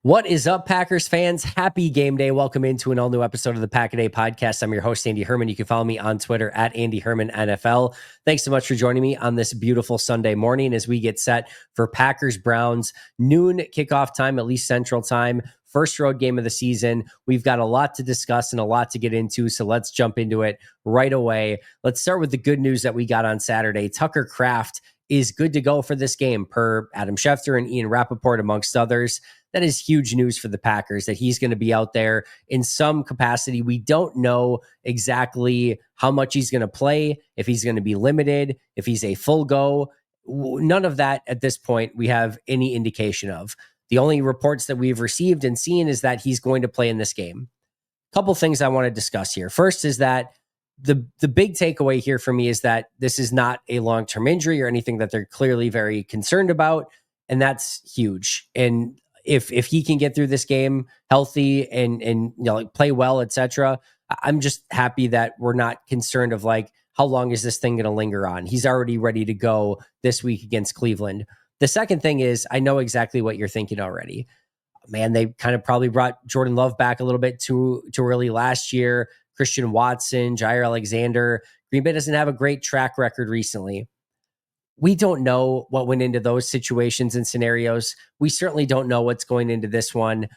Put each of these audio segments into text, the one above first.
What is up, Packers fans? Happy game day. Welcome into an all new episode of the Pack a Day podcast. I'm your host, Andy Herman. You can follow me on Twitter at Andy Herman NFL. Thanks so much for joining me on this beautiful Sunday morning as we get set for Packers Browns noon kickoff time, at least Central Time. First road game of the season. We've got a lot to discuss and a lot to get into, so let's jump into it right away. Let's start with the good news that we got on Saturday. Tucker Kraft is good to go for this game, per Adam Schefter and Ian Rappaport, amongst others. That is huge news for the Packers that he's going to be out there in some capacity. We don't know exactly how much he's going to play, if he's going to be limited, if he's a full go. None of that at this point we have any indication of. The only reports that we've received and seen is that he's going to play in this game. A couple things I want to discuss here. First is that the big takeaway here for me is that this is not a long-term injury or anything that they're clearly very concerned about, and that's huge. And if he can get through this game healthy and play well, etc., I'm just happy that we're not concerned of how long is this thing going to linger on. He's already ready to go this week against Cleveland. The second thing is, I know exactly what you're thinking already. Man, they kind of probably brought Jordan Love back a little bit too early last year. Christian Watson, Jair Alexander. Green Bay doesn't have a great track record recently. We don't know what went into those situations and scenarios. We certainly don't know what's going into this one.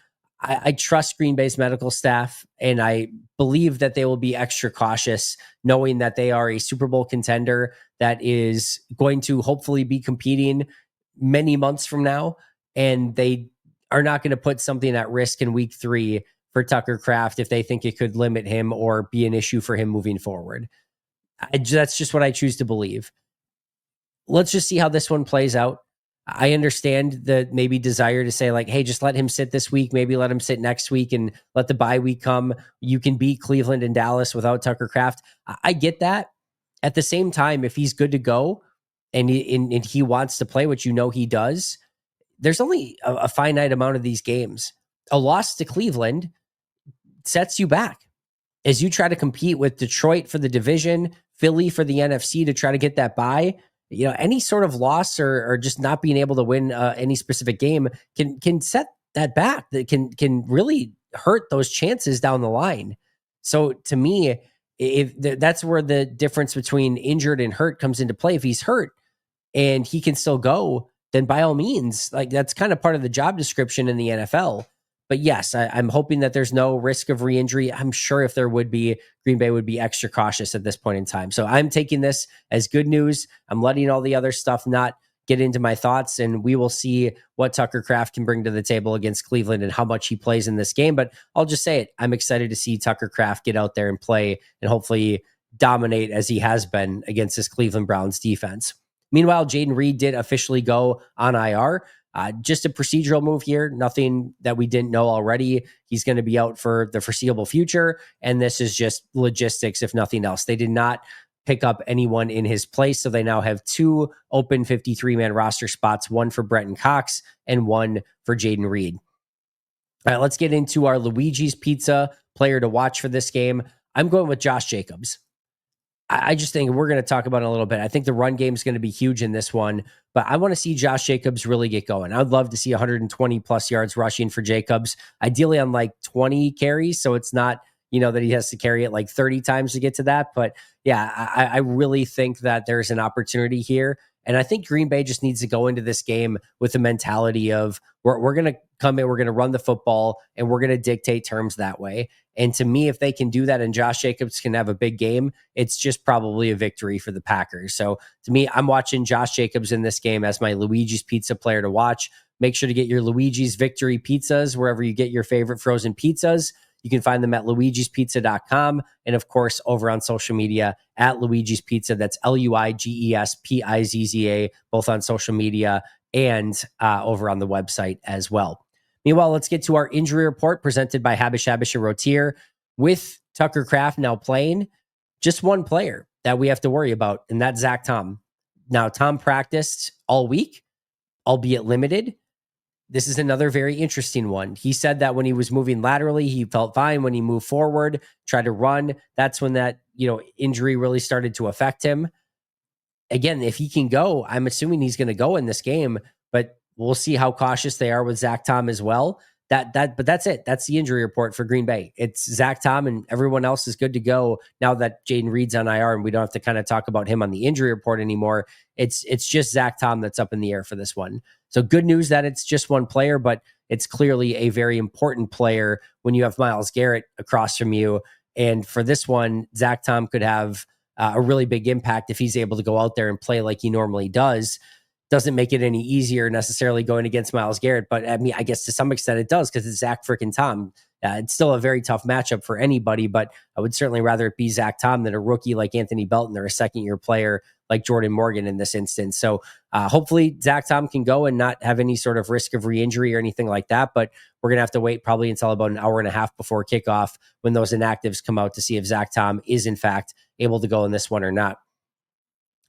I trust Green Bay's medical staff, and I believe that they will be extra cautious, knowing that they are a Super Bowl contender that is going to hopefully be competing many months from now, and they are not going to put something at risk in week 3 for Tucker Kraft if they think it could limit him or be an issue for him moving forward. That's just what I choose to believe. Let's just see how this one plays out. I understand the maybe desire to say hey, just let him sit this week. Maybe let him sit next week and let the bye week come. You can beat Cleveland and Dallas without Tucker Kraft. I get that. At the same time, if he's good to go and he wants to play, which he does, there's only a finite amount of these games. A loss to Cleveland sets you back as you try to compete with Detroit for the division, Philly for the NFC to try to get that bye. Any sort of loss or just not being able to win any specific game can set that back. That can really hurt those chances down the line. So to me, if that's where the difference between injured and hurt comes into play. If he's hurt and he can still go, then by all means, that's kind of part of the job description in the NFL. But yes, I'm hoping that there's no risk of re-injury. I'm sure if there would be, Green Bay would be extra cautious at this point in time. So I'm taking this as good news. I'm letting all the other stuff not get into my thoughts, and we will see what Tucker Kraft can bring to the table against Cleveland and how much he plays in this game. But I'll just say it. I'm excited to see Tucker Kraft get out there and play and hopefully dominate as he has been against this Cleveland Browns defense. Meanwhile, Jayden Reed did officially go on IR. Just a procedural move here, nothing that we didn't know already. He's going to be out for the foreseeable future, and this is just logistics, if nothing else. They did not pick up anyone in his place, so they now have 2 open 53-man roster spots, one for Brenton Cox and one for Jayden Reed. All right, let's get into our Luigi's Pizza player to watch for this game. I'm going with Josh Jacobs. I just think we're going to talk about it a little bit. I think the run game is going to be huge in this one, but I want to see Josh Jacobs really get going. I'd love to see 120 plus yards rushing for Jacobs, ideally on 20 carries. So it's not, that he has to carry it 30 times to get to that. But yeah, I really think that there's an opportunity here. And I think Green Bay just needs to go into this game with the mentality of we're going to come in, we're going to run the football, and we're going to dictate terms that way. And to me, if they can do that and Josh Jacobs can have a big game, it's just probably a victory for the Packers. So to me, I'm watching Josh Jacobs in this game as my Luigi's Pizza player to watch. Make sure to get your Luigi's Victory Pizzas wherever you get your favorite frozen pizzas. You can find them at luigispizza.com and, of course, over on social media at Luigi's Pizza. That's LuigiSpizza, both on social media and over on the website as well. Meanwhile, let's get to our injury report presented by Habish and Rotier. With Tucker Kraft now playing, just one player that we have to worry about, and that's Zach Tom. Now, Tom practiced all week, albeit limited. This is another very interesting one. He said that when he was moving laterally, he felt fine. When he moved forward, tried to run, that's when that, injury really started to affect him. Again, if he can go, I'm assuming he's going to go in this game, but we'll see how cautious they are with Zach Tom as well. But that's it. That's the injury report for Green Bay. It's Zach Tom, and everyone else is good to go now that Jaden Reed's on IR, and we don't have to kind of talk about him on the injury report anymore. It's just Zach Tom that's up in the air for this one. So good news that it's just one player, but it's clearly a very important player when you have Myles Garrett across from you. And for this one, Zach Tom could have a really big impact if he's able to go out there and play like he normally does. Doesn't make it any easier necessarily going against Myles Garrett, but I mean, I guess to some extent it does because it's Zach freaking Tom. It's still a very tough matchup for anybody, but I would certainly rather it be Zach Tom than a rookie like Anthony Belton or a second-year player like Jordan Morgan in this instance. So hopefully Zach Tom can go and not have any sort of risk of re-injury or anything like that, but we're going to have to wait probably until about an hour and a half before kickoff when those inactives come out to see if Zach Tom is in fact able to go in this one or not.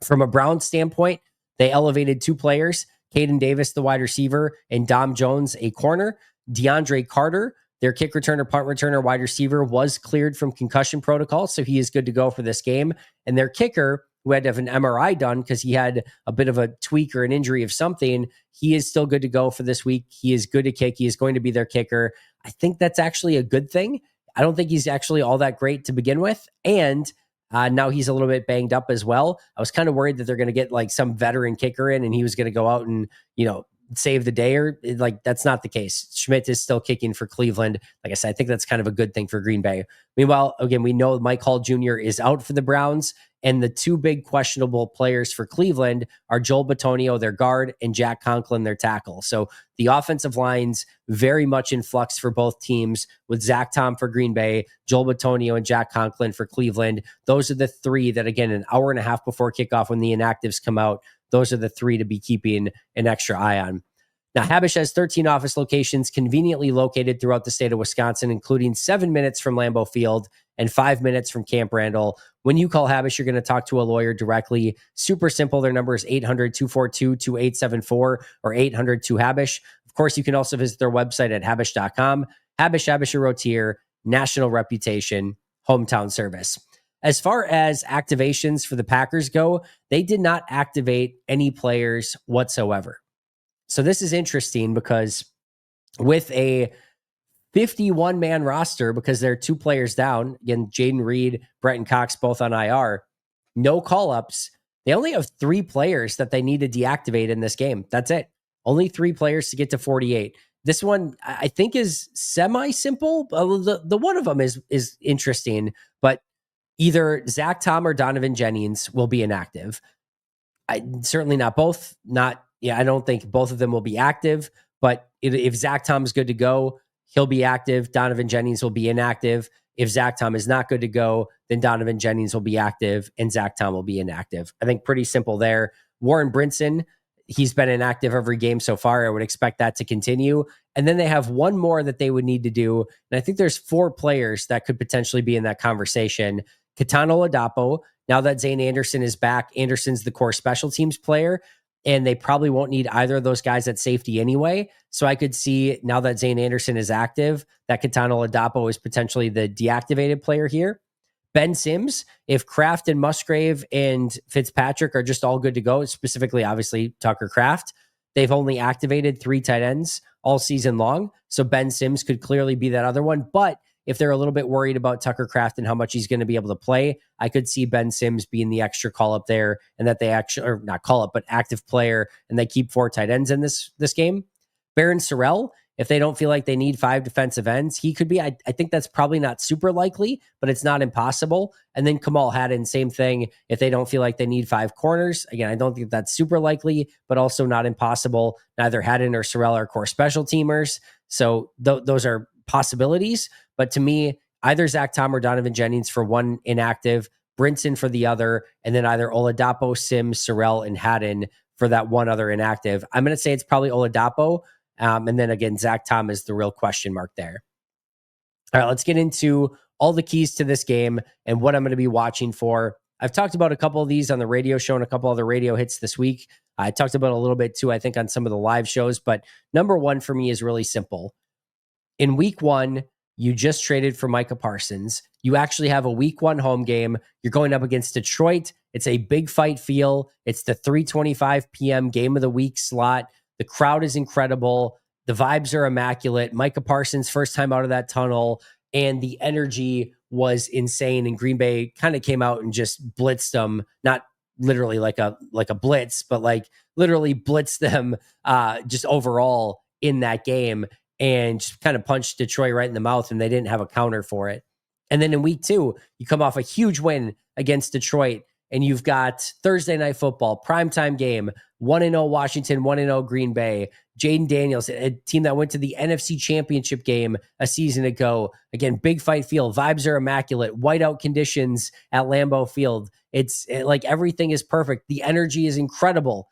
From a Browns standpoint, they elevated 2 players, Caden Davis, the wide receiver, and Dom Jones, a corner. DeAndre Carter, their kick returner, punt returner, wide receiver, was cleared from concussion protocol, so he is good to go for this game. And their kicker, who had to have an MRI done because he had a bit of a tweak or an injury of something, he is still good to go for this week. He is good to kick. He is going to be their kicker. I think that's actually a good thing. I don't think he's actually all that great to begin with. And now he's a little bit banged up as well. I was kind of worried that they're going to get like some veteran kicker in and he was going to go out and, save the day, or like that's not the case. Schmidt is still kicking for Cleveland. Like I said, I think that's kind of a good thing for Green Bay. Meanwhile, again, we know Mike Hall Jr. is out for the Browns, and the 2 big questionable players for Cleveland are Joel Bitonio, their guard, and Jack Conklin, their tackle. So the offensive line's very much in flux for both teams with Zach Tom for Green Bay, Joel Bitonio, and Jack Conklin for Cleveland. Those are the 3 that, again, an hour and a half before kickoff when the inactives come out, those are the 3 to be keeping an extra eye on. Now, Habish has 13 office locations conveniently located throughout the state of Wisconsin, including 7 minutes from Lambeau Field and 5 minutes from Camp Randall. When you call Habish, you're going to talk to a lawyer directly. Super simple. Their number is 800-242-2874 or 800-2HABISH. Of course, you can also visit their website at habish.com. Habish, Habish & Rotier, national reputation, hometown service. As far as activations for the Packers go, they did not activate any players whatsoever. So this is interesting because with a 51-man roster, because they're 2 players down, again, Jaden Reed, Brenton Cox, both on IR, no call-ups. They only have 3 players that they need to deactivate in this game. That's it. Only 3 players to get to 48. This one, I think, is semi-simple. The one of them is interesting, but either Zach Tom or Donovan Jennings will be inactive. Certainly not both. I don't think both of them will be active, but if Zach Tom is good to go, he'll be active. Donovan Jennings will be inactive. If Zach Tom is not good to go, then Donovan Jennings will be active and Zach Tom will be inactive. I think pretty simple there. Warren Brinson, he's been inactive every game so far. I would expect that to continue. And then they have one more that they would need to do. And I think there's 4 players that could potentially be in that conversation. Kitano Ladapo, now that Zane Anderson is back, Anderson's the core special teams player, and they probably won't need either of those guys at safety anyway. So I could see, now that Zane Anderson is active, that Kitano Ladapo is potentially the deactivated player here. Ben Sims, if Kraft and Musgrave and Fitzpatrick are just all good to go, specifically, obviously, Tucker Kraft, they've only activated 3 tight ends all season long. So Ben Sims could clearly be that other one. But if they're a little bit worried about Tucker Kraft and how much he's going to be able to play, I could see Ben Sims being the extra call up there, and that they actually, or not call up, but active player, and they keep 4 tight ends in this game. Baron Sorrell, if they don't feel like they need 5 defensive ends, he could be. I think that's probably not super likely, but it's not impossible. And then Kamal Haddon, same thing. If they don't feel like they need 5 corners, again, I don't think that's super likely, but also not impossible. Neither Haddon or Sorrell are core special teamers. So those are possibilities. But to me, either Zach Tom or Donovan Jennings for one inactive, Brinson for the other, and then either Oladapo, Sims, Sorrell, and Haddon for that one other inactive. I'm going to say it's probably Oladapo. And then again, Zach Tom is the real question mark there. All right, let's get into all the keys to this game and what I'm going to be watching for. I've talked about a couple of these on the radio show and a couple other radio hits this week. I talked about a little bit too, I think, on some of the live shows. But number one for me is really simple. In week 1, you just traded for Micah Parsons. You actually have a week 1 home game. You're going up against Detroit. It's a big fight feel. It's the 3:25 p.m. game of the week slot. The crowd is incredible. The vibes are immaculate. Micah Parsons, first time out of that tunnel, and the energy was insane. And Green Bay kind of came out and just blitzed them, not literally like a blitz, but like literally blitzed them just overall in that game, and just kind of punched Detroit right in the mouth, and they didn't have a counter for it. And then in week 2, you come off a huge win against Detroit, and you've got Thursday Night Football, primetime game, 1-0 Washington, 1-0 Green Bay. Jaden Daniels, a team that went to the NFC Championship game a season ago. Again, big fight field. Vibes are immaculate. Whiteout conditions at Lambeau Field. It's like everything is perfect. The energy is incredible.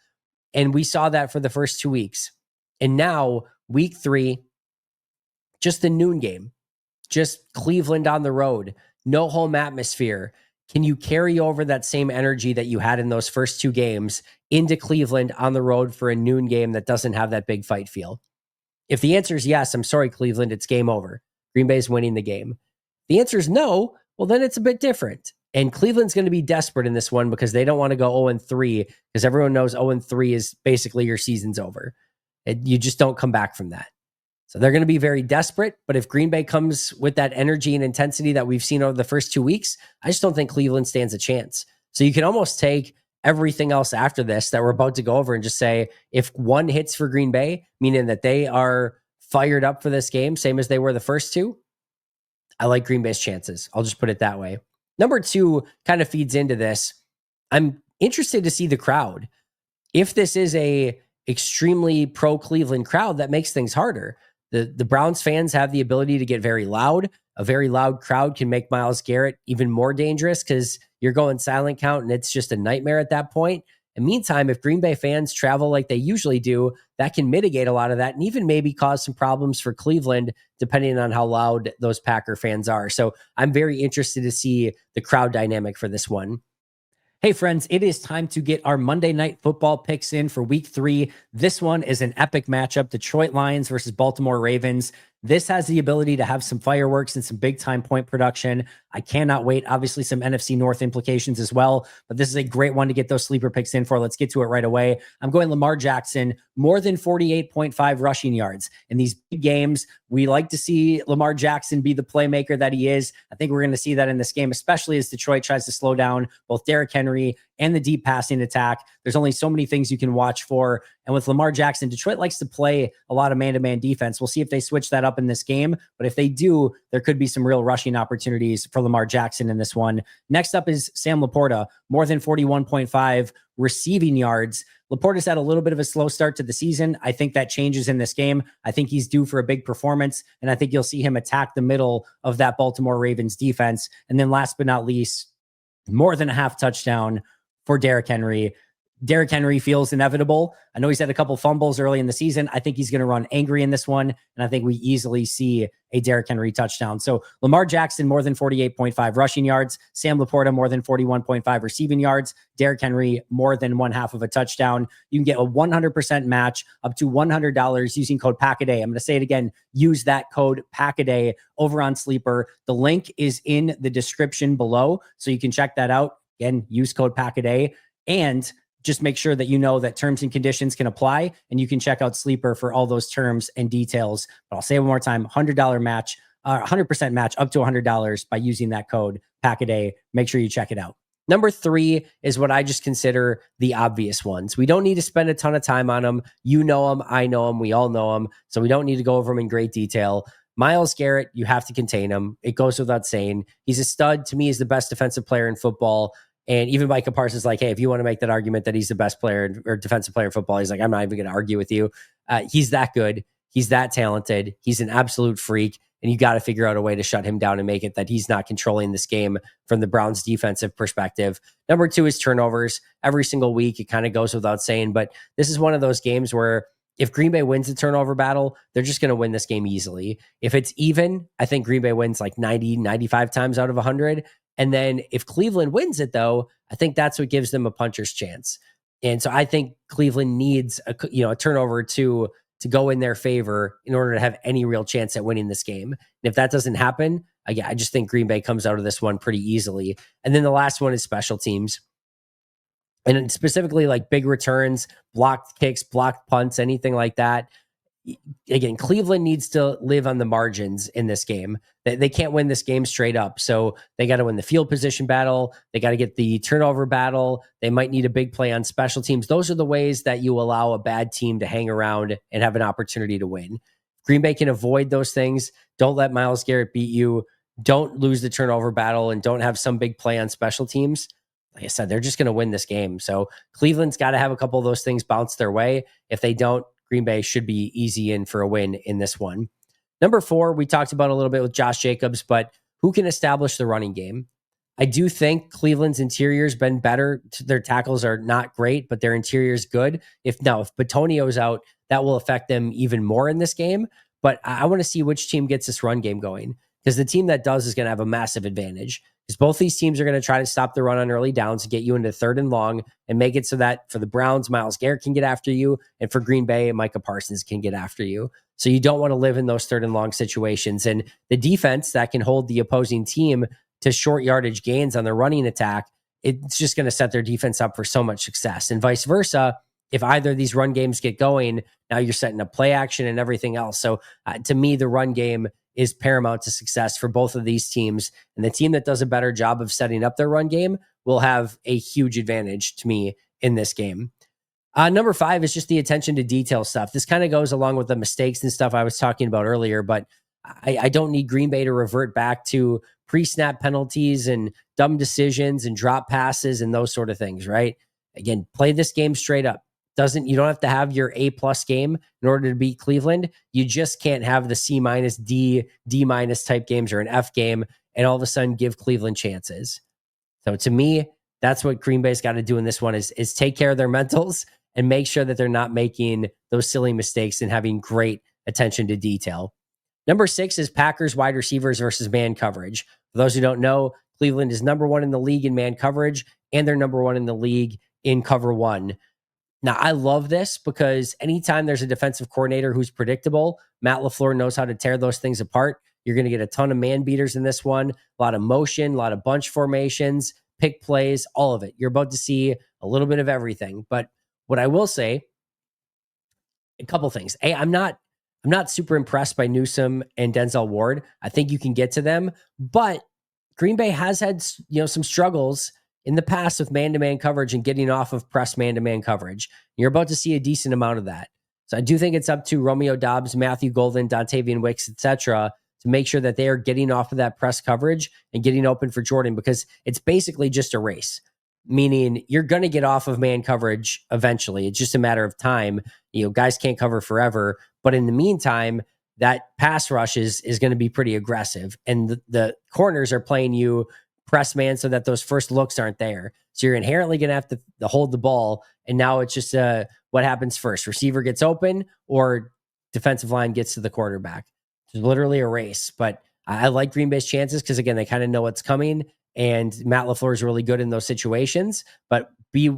And we saw that for the first 2 weeks. And now, week 3, just the noon game. Just Cleveland on the road. No home atmosphere. Can you carry over that same energy that you had in those first 2 games into Cleveland on the road for a noon game that doesn't have that big fight feel? If the answer is yes, I'm sorry, Cleveland, it's game over. Green Bay's winning the game. The answer is no, well, then it's a bit different. And Cleveland's going to be desperate in this one because they don't want to go 0-3, because everyone knows 0-3 is basically your season's over. You just don't come back from that. So they're going to be very desperate. But if Green Bay comes with that energy and intensity that we've seen over the first 2 weeks, I just don't think Cleveland stands a chance. So you can almost take everything else after this that we're about to go over and just say, if one hits for Green Bay, meaning that they are fired up for this game, same as they were the first 2, I like Green Bay's chances. I'll just put it that way. Number 2 kind of feeds into this. I'm interested to see the crowd. If this is a extremely pro Cleveland crowd, that makes things harder. The Browns fans have the ability to get very loud. A very loud crowd can make Myles Garrett even more dangerous because you're going silent count and it's just a nightmare at that point. And meantime, if Green Bay fans travel like they usually do, that can mitigate a lot of that and even maybe cause some problems for Cleveland, depending on how loud those Packer fans are. So I'm very interested to see the crowd dynamic for this one. Hey friends, it is time to get our Monday Night Football picks in for week 3. This one is an epic matchup, Detroit Lions versus Baltimore Ravens. This has the ability to have some fireworks and some big time point production. I cannot wait. Obviously some NFC North implications as well, but this is a great one to get those sleeper picks in for. Let's get to it right away. I'm going Lamar Jackson, more than 48.5 rushing yards. In these big games, we like to see Lamar Jackson be the playmaker that he is. I think we're going to see that in this game, especially as Detroit tries to slow down both Derrick Henry and the deep passing attack. There's only so many things you can watch for. And with Lamar Jackson, Detroit likes to play a lot of man-to-man defense. We'll see if they switch that up in this game. But if they do, there could be some real rushing opportunities for Lamar Jackson in this one. Next up is Sam Laporta, more than 41.5 receiving yards. Laporta's had a little bit of a slow start to the season. I think that changes in this game. I think he's due for a big performance, and I think you'll see him attack the middle of that Baltimore Ravens defense. And then last but not least, more than a half touchdown for Derrick Henry. Derrick Henry feels inevitable. I know he's had a couple fumbles early in the season. I think he's going to run angry in this one, and I think we easily see a Derrick Henry touchdown. So Lamar Jackson, more than 48.5 rushing yards. Sam Laporta, more than 41.5 receiving yards. Derrick Henry, more than 1/2 of a touchdown. You can get a 100% match up to $100 using code PACKADAY. I'm going to say it again. Use that code PACKADAY over on Sleeper. The link is in the description below, so you can check that out. Again, use code PACKADAY. And just make sure that you know that terms and conditions can apply, and you can check out Sleeper for all those terms and details. But I'll say it one more time, $100 match, 100% match up to $100 by using that code PACKADAY. Make sure you check it out. Number 3 is what I just consider the obvious ones. We don't need to spend a ton of time on them. You know them, I know them, we all know them. So we don't need to go over them in great detail. Myles Garrett, you have to contain him. It goes without saying. He's a stud. To me, he's the best defensive player in football. And even Micah Parsons is like, hey, if you want to make that argument that he's the best player or defensive player in football, he's like, I'm not even going to argue with you. He's that good. He's that talented. He's an absolute freak. And you got to figure out a way to shut him down and make it that he's not controlling this game from the Browns' defensive perspective. Number 2 is turnovers. Every single week, it kind of goes without saying. But this is one of those games where if Green Bay wins the turnover battle, they're just going to win this game easily. If it's even, I think Green Bay wins like 90, 95 times out of 100. And then if Cleveland wins it, though, I think that's what gives them a puncher's chance. And so I think Cleveland needs a turnover to go in their favor in order to have any real chance at winning this game. And if that doesn't happen, I just think Green Bay comes out of this one pretty easily. And then the last one is special teams. And specifically like big returns, blocked kicks, blocked punts, anything like that. again, Cleveland needs to live on the margins in this game. They can't win this game straight up. So they got to win the field position battle. They got to get the turnover battle. They might need a big play on special teams. Those are the ways that you allow a bad team to hang around and have an opportunity to win. Green Bay can avoid those things. Don't let Myles Garrett beat you. Don't lose the turnover battle and don't have some big play on special teams. Like I said, they're just going to win this game. So Cleveland's got to have a couple of those things bounce their way. If they don't, Green Bay should be easy in for a win in this one. Number 4, we talked about a little bit with Josh Jacobs, but who can establish the running game? I do think Cleveland's interior's been better. Their tackles are not great, but their interior's good. If Bitonio's out, that will affect them even more in this game. But I want to see which team gets this run game going, because the team that does is going to have a massive advantage. Because both these teams are going to try to stop the run on early downs to get you into 3rd and long and make it so that for the Browns, Myles Garrett can get after you, and for Green Bay, Micah Parsons can get after you. So you don't want to live in those 3rd and long situations. And the defense that can hold the opposing team to short yardage gains on the running attack, it's just going to set their defense up for so much success. And vice versa, if either of these run games get going, now you're setting up play action and everything else. So to me, the run game is paramount to success for both of these teams. And the team that does a better job of setting up their run game will have a huge advantage to me in this game. Number 5 is just the attention to detail stuff. This kind of goes along with the mistakes and stuff I was talking about earlier, but I don't need Green Bay to revert back to pre-snap penalties and dumb decisions and drop passes and those sort of things, right? Again, play this game straight up. You don't have to have your A+ game in order to beat Cleveland. You just can't have the C-, D- type games or an F game and all of a sudden give Cleveland chances. So to me, that's what Green Bay's got to do in this one is take care of their mentals and make sure that they're not making those silly mistakes and having great attention to detail. Number 6 is Packers wide receivers versus man coverage. For those who don't know, Cleveland is number 1 in the league in man coverage, and they're number 1 in the league in cover 1. Now, I love this because anytime there's a defensive coordinator who's predictable, Matt LaFleur knows how to tear those things apart. You're going to get a ton of man beaters in this one, a lot of motion, a lot of bunch formations, pick plays, all of it. You're about to see a little bit of everything. But what I will say, a couple things. A, I'm not super impressed by Newsome and Denzel Ward. I think you can get to them, but Green Bay has had some struggles in the past with man-to-man coverage and getting off of press man-to-man coverage. You're about to see a decent amount of that. So I do think it's up to Romeo Doubs, Matthew Golden, Dontavian Wicks, etc., to make sure that they are getting off of that press coverage and getting open for Jordan, because it's basically just a race, meaning you're going to get off of man coverage eventually. It's just a matter of time. Guys can't cover forever, but in the meantime, that pass rush is going to be pretty aggressive, and the corners are playing you press man so that those first looks aren't there. So you're inherently going to have to hold the ball. And now it's just what happens first. Receiver gets open or defensive line gets to the quarterback. It's literally a race. But I like Green Bay's chances because, again, they kind of know what's coming. And Matt LaFleur is really good in those situations. But be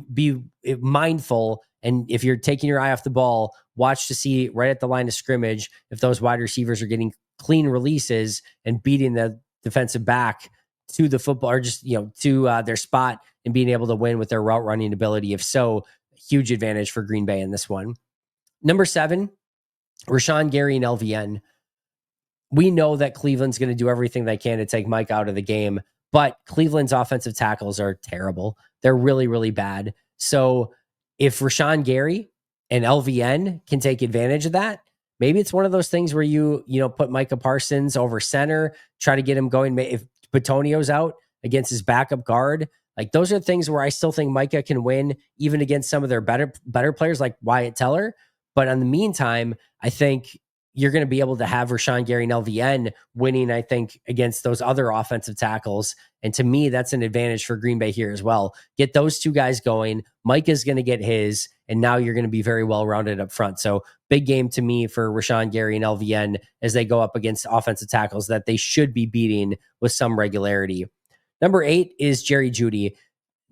mindful. And if you're taking your eye off the ball, watch to see right at the line of scrimmage if those wide receivers are getting clean releases and beating the defensive back to the football, or just to their spot and being able to win with their route running ability. If so, huge advantage for Green Bay in this one. Number 7, Rashawn Gary and LVN. We know that Cleveland's going to do everything they can to take Mike out of the game, but Cleveland's offensive tackles are terrible. They're really, really bad. So if Rashawn Gary and LVN can take advantage of that, maybe it's one of those things where you put Micah Parsons over center, try to get him going. If Bitonio's out against his backup guard, like those are things where I still think Micah can win even against some of their better players like Wyatt Teller. But in the meantime, I think you're going to be able to have Rashawn Gary and LVN winning, I think, against those other offensive tackles. And to me, that's an advantage for Green Bay here as well. Get those two guys going. Micah's going to get his, and now you're going to be very well-rounded up front. So big game to me for Rashawn Gary and LVN as they go up against offensive tackles that they should be beating with some regularity. Number 8 is Jerry Jeudy.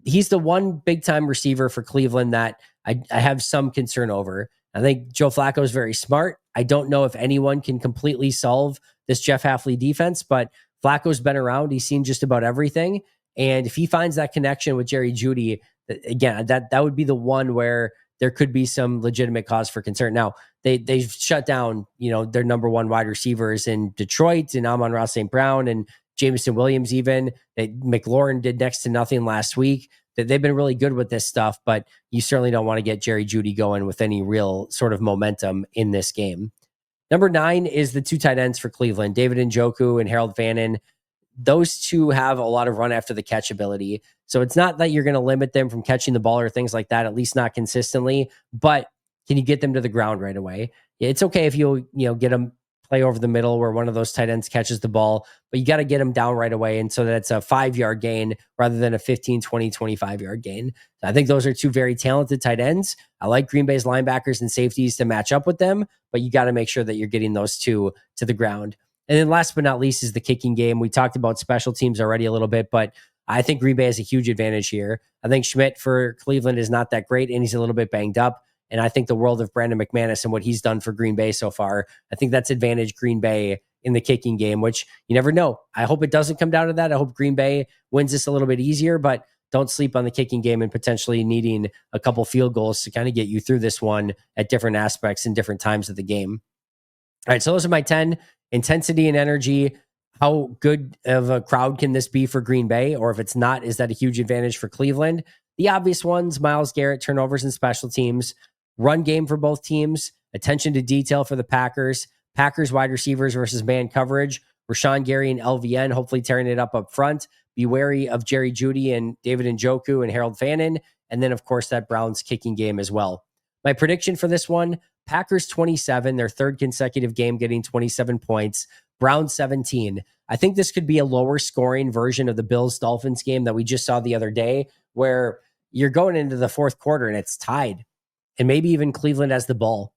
He's the one big-time receiver for Cleveland that I have some concern over. I think Joe Flacco is very smart. I don't know if anyone can completely solve this Jeff Hafley defense, but Flacco's been around. He's seen just about everything. And if he finds that connection with Jerry Jeudy, again, that would be the one where there could be some legitimate cause for concern. Now, they've shut down, their number one wide receivers in Detroit, and Amon-Ra St. Brown and Jameson Williams even. McLaurin did next to nothing last week. They've been really good with this stuff, but you certainly don't want to get Jerry Jeudy going with any real sort of momentum in this game. Number 9 is the two tight ends for Cleveland, David Njoku and Harold Vannon. Those two have a lot of run after the catch ability. So it's not that you're going to limit them from catching the ball or things like that, at least not consistently, but can you get them to the ground right away? It's okay if you get them play over the middle where one of those tight ends catches the ball, but you got to get them down right away. And so that's a 5-yard gain rather than a 15, 20, 25-yard gain. So I think those are two very talented tight ends. I like Green Bay's linebackers and safeties to match up with them, but you got to make sure that you're getting those two to the ground. And then last but not least is the kicking game. We talked about special teams already a little bit, but I think Green Bay has a huge advantage here. I think Schmidt for Cleveland is not that great, and he's a little bit banged up. And I think the world of Brandon McManus and what he's done for Green Bay so far, I think that's advantage Green Bay in the kicking game, which you never know. I hope it doesn't come down to that. I hope Green Bay wins this a little bit easier, but don't sleep on the kicking game and potentially needing a couple field goals to kind of get you through this one at different aspects and different times of the game. All right, so those are my 10. Intensity and energy. How good of a crowd can this be for Green Bay? Or if it's not, is that a huge advantage for Cleveland? The obvious ones, Myles Garrett, turnovers and special teams, run game for both teams, attention to detail for the Packers, Packers wide receivers versus man coverage, Rashawn Gary and LVN, hopefully tearing it up front. Be wary of Jerry Jeudy and David Njoku and Harold Vannon. And then, of course, that Browns kicking game as well. My prediction for this one, Packers 27, their third consecutive game getting 27 points. Browns 17. I think this could be a lower scoring version of the Bills-Dolphins game that we just saw the other day, where you're going into the fourth quarter and it's tied. And maybe even Cleveland has the ball.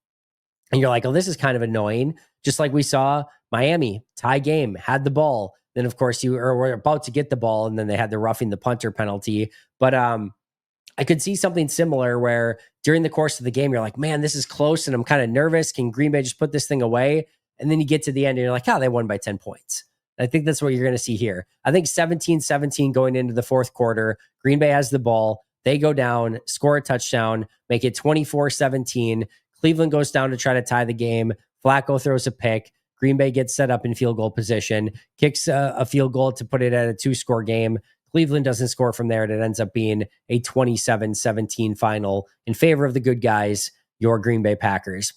And you're like, oh, this is kind of annoying. Just like we saw Miami, tie game, had the ball. Then, of course, were about to get the ball, and then they had the roughing the punter penalty. But I could see something similar where during the course of the game, you're like, man, this is close and I'm kind of nervous. Can Green Bay just put this thing away? And then you get to the end and you're like, they won by 10 points. I think that's what you're going to see here. I think 17-17 going into the fourth quarter. Green Bay has the ball. They go down, score a touchdown, make it 24-17. Cleveland goes down to try to tie the game. Flacco throws a pick. Green Bay gets set up in field goal position, kicks a field goal to put it at a 2-score game. Cleveland doesn't score from there, and it ends up being a 27-17 final in favor of the good guys, your Green Bay Packers.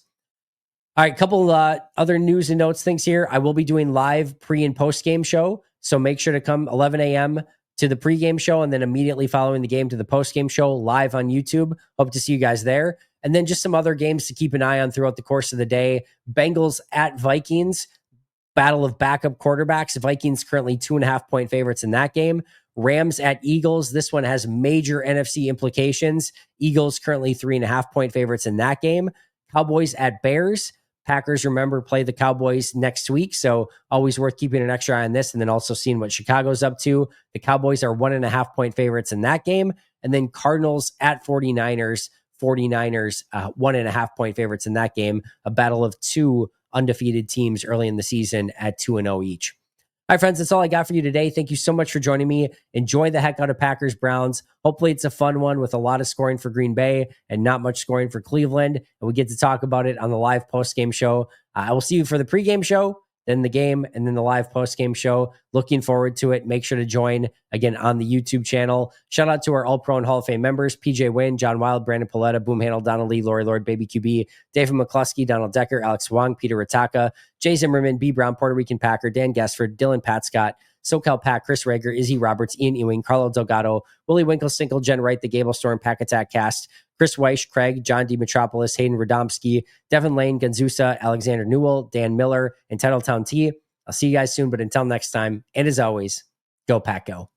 All right, couple other news and notes things here. I will be doing live pre- and post-game show, so make sure to come 11 a.m. to the pregame show, and then immediately following the game to the post-game show live on YouTube. Hope to see you guys there. And then just some other games to keep an eye on throughout the course of the day. Bengals at Vikings, battle of backup quarterbacks. Vikings currently 2.5-point favorites in that game. Rams at Eagles. This one has major NFC implications. Eagles currently 3.5-point favorites in that game. Cowboys at Bears. Packers, remember, play the Cowboys next week. So always worth keeping an extra eye on this and then also seeing what Chicago's up to. The Cowboys are 1.5-point favorites in that game. And then Cardinals at 49ers. 49ers, 1.5-point favorites in that game. A battle of two undefeated teams early in the season at 2-0 each. All right, friends, that's all I got for you today. Thank you so much for joining me. Enjoy the heck out of Packers Browns. Hopefully it's a fun one with a lot of scoring for Green Bay and not much scoring for Cleveland. And we get to talk about it on the live post-game show. I will see you for the pregame show, then the game, and then the live post-game show. Looking forward to it. Make sure to join, again, on the YouTube channel. Shout out to our All-Pro and Hall of Fame members, PJ Wynn, John Wild, Brandon Paletta, Boom Handle, Donald Lee, Lori Lord, Baby QB, David McCluskey, Donald Decker, Alex Wong, Peter Rataka, Jay Zimmerman, B. Brown, Puerto Rican Packer, Dan Gassford, Dylan Pat Scott, SoCal Pat, Chris Rager, Izzy Roberts, Ian Ewing, Carlo Delgado, Willie Winkle-Stinkle, Jen Wright, the Gable Storm, Pack Attack Cast, Chris Weish, Craig, John D. Metropolis, Hayden Radomski, Devin Lane, Gonzusa, Alexander Newell, Dan Miller, and Titletown T. I'll see you guys soon, but until next time, and as always, go Pack Go.